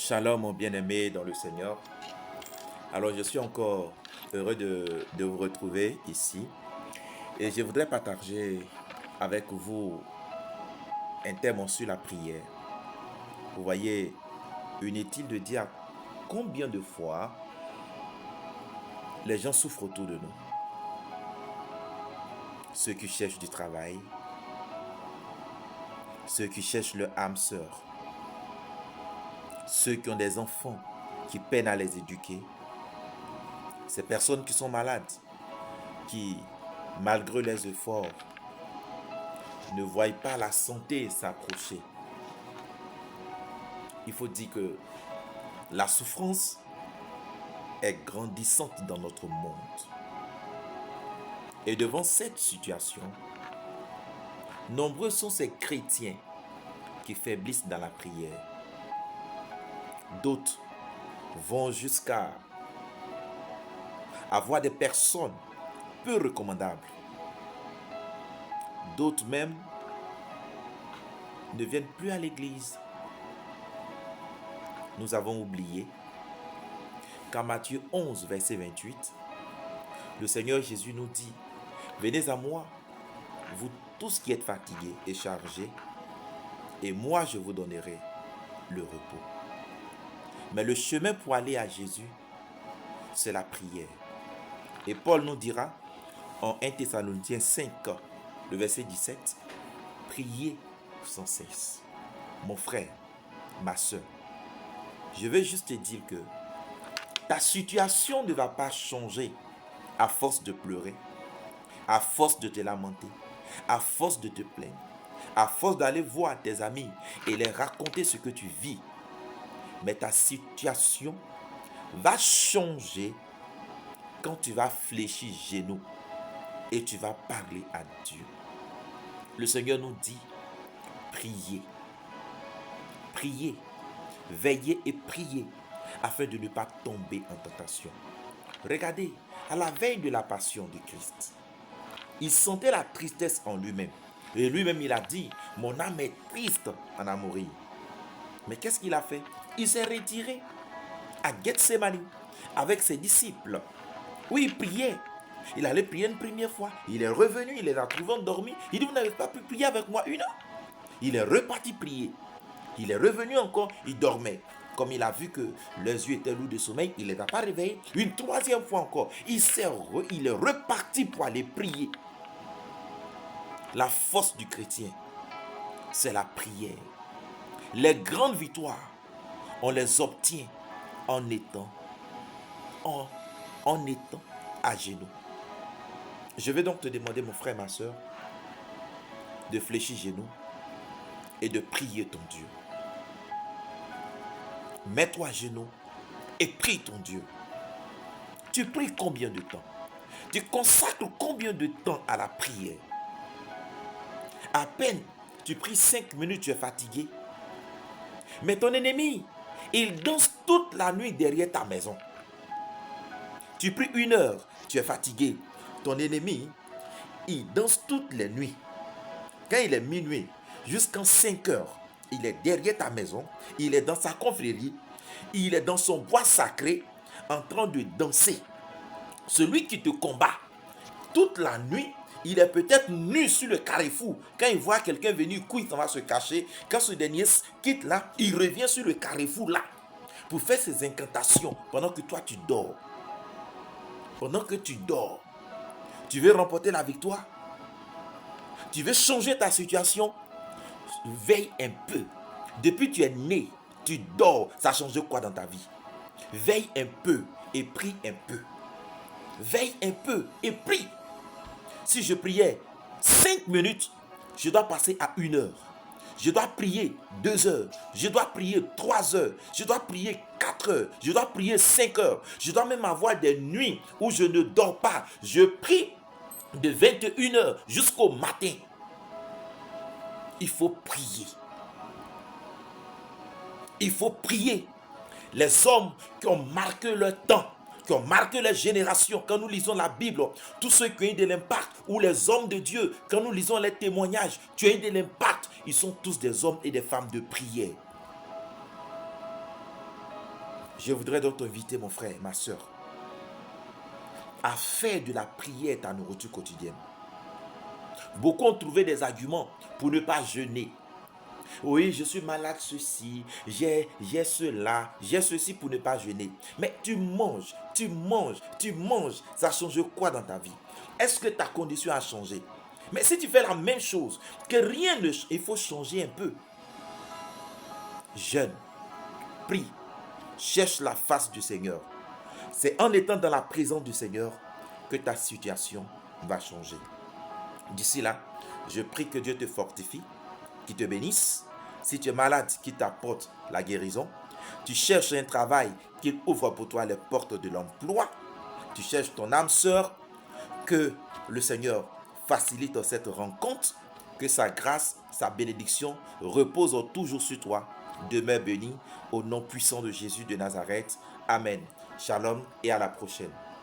Shalom, mon bien-aimé dans le Seigneur. Alors, je suis encore heureux de vous retrouver ici et je voudrais partager avec vous un thème sur la prière. Vous voyez, inutile de dire combien de fois les gens souffrent autour de nous. Ceux qui cherchent du travail, ceux qui cherchent leur âme sœur, ceux qui ont des enfants qui peinent à les éduquer, ces personnes qui sont malades, qui, malgré les efforts, ne voient pas la santé s'approcher. Il faut dire que la souffrance est grandissante dans notre monde. Et devant cette situation, nombreux sont ces chrétiens qui faiblissent dans la prière. D'autres vont jusqu'à avoir des personnes peu recommandables. D'autres même ne viennent plus à l'église. Nous avons oublié qu'en Matthieu 11, verset 28, le Seigneur Jésus nous dit: venez à moi, vous tous qui êtes fatigués et chargés, et moi je vous donnerai le repos. Mais le chemin pour aller à Jésus, c'est la prière. Et Paul nous dira en 1 Thessaloniciens 5, le verset 17, priez sans cesse. Mon frère, ma soeur, je veux juste te dire que ta situation ne va pas changer à force de pleurer, à force de te lamenter, à force de te plaindre, à force d'aller voir tes amis et les raconter ce que tu vis. Mais ta situation va changer quand tu vas fléchir genoux et tu vas parler à Dieu. Le Seigneur nous dit: priez, priez, veillez et priez afin de ne pas tomber en tentation. Regardez, à la veille de la passion de Christ, il sentait la tristesse en lui-même. Et lui-même, il a dit: mon âme est triste en à mourir. Mais qu'est-ce qu'il a fait? Il s'est retiré à Gethsémani avec ses disciples. Oui, il priait. Il allait prier une première fois. Il est revenu, il les a trouvés endormis. Il dit: vous n'avez pas pu prier avec moi une heure? Il est reparti prier. Il est revenu encore, il dormait. Comme il a vu que leurs yeux étaient lourds de sommeil, il ne les a pas réveillés. Une troisième fois encore, il est reparti pour aller prier. La force du chrétien, c'est la prière. Les grandes victoires, on les obtient en étant à genoux. Je vais donc te demander, mon frère, ma soeur, de fléchir genoux et de prier ton Dieu. Mets-toi à genoux et prie ton Dieu. Tu pries combien de temps? Tu consacres combien de temps à la prière? À peine tu pries 5 minutes, tu es fatigué. Mais ton ennemi, il danse toute la nuit derrière ta maison. Tu pries 1 heure, tu es fatigué. Ton ennemi, il danse toutes les nuits. Quand il est minuit, jusqu'à 5 heures, il est derrière ta maison, il est dans sa confrérie, il est dans son bois sacré, en train de danser. Celui qui te combat, toute la nuit, il est peut-être nu sur le carrefour. Quand il voit quelqu'un venir, il va se cacher. Quand ce dernier quitte là, il revient sur le carrefour là, pour faire ses incantations, pendant que toi tu dors. Pendant que tu dors, tu veux remporter la victoire? Tu veux changer ta situation? Veille un peu. Depuis que tu es né, tu dors. Ça change quoi dans ta vie? Veille un peu et prie un peu. Veille un peu et prie. Si je priais 5 minutes, je dois passer à 1 heure. Je dois prier 2 heures. Je dois prier 3 heures. Je dois prier 4 heures. Je dois prier 5 heures. Je dois même avoir des nuits où je ne dors pas. Je prie de 21 heures jusqu'au matin. Il faut prier. Il faut prier. Les hommes qui ont marqué leur temps, qui ont marqué leur génération, quand nous lisons la Bible, tous ceux qui ont eu de l'impact, ou les hommes de Dieu, quand nous lisons les témoignages, qui ont eu de l'impact, ils sont tous des hommes et des femmes de prière. Je voudrais donc t'inviter, mon frère, ma soeur, à faire de la prière ta nourriture quotidienne. Beaucoup ont trouvé des arguments pour ne pas jeûner. Oui, je suis malade, ceci, j'ai cela, j'ai ceci pour ne pas jeûner. Mais tu manges, tu manges, tu manges. Ça change quoi dans ta vie? Est-ce que ta condition a changé? Mais si tu fais la même chose, que rien ne... Il faut changer un peu. Jeûne, prie, cherche la face du Seigneur. C'est en étant dans la présence du Seigneur que ta situation va changer. D'ici là, je prie que Dieu te fortifie, qu'il te bénisse. Si tu es malade, qu'il t'apporte la guérison. Tu cherches un travail, qu'il ouvre pour toi les portes de l'emploi. Tu cherches ton âme sœur, que le Seigneur facilite cette rencontre, que sa grâce, sa bénédiction repose toujours sur toi. Demeure béni au nom puissant de Jésus de Nazareth. Amen. Shalom et à la prochaine.